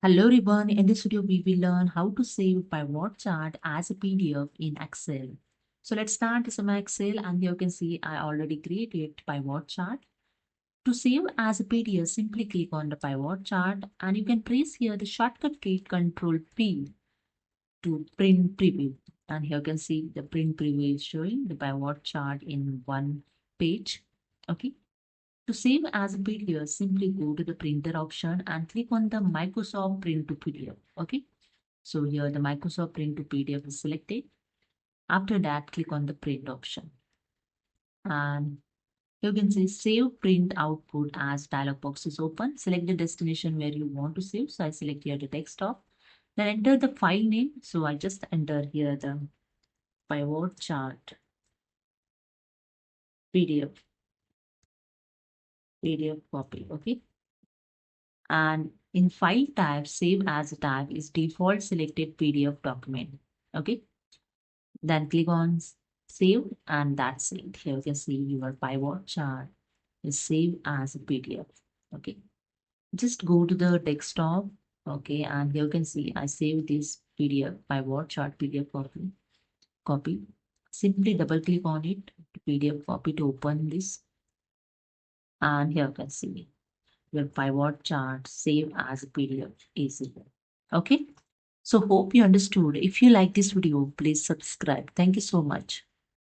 Hello everyone, in this video we will learn how to save pivot chart as a PDF in Excel. So let's start this in my Excel, and here you can see I already created pivot chart. To save as a PDF, simply click on the pivot chart and you can press here the shortcut key Control P to print preview. And here you can see the print preview is showing the pivot chart in one page. Okay. To save as a PDF, simply go to the printer option and click on the Microsoft Print to PDF. Okay. So here the Microsoft Print to PDF is selected. After that, click on the print option. And you can see save print output as dialog box is open. Select the destination where you want to save. So I select here the desktop. Then enter the file name. So I just enter here the pivot chart PDF copy. Okay. And in file type, save as a type is default selected PDF document. Okay. Then click on save and that's it. Here you can see your pivot chart is saved as a PDF. Okay. Just go to the desktop. Okay. And here you can see I saved this PDF pivot chart PDF copy. Simply double click on it to PDF copy to open this. And here you can see your pivot chart save as a PDF easily. Okay. So hope you understood. If you like this video, please subscribe. Thank you so much.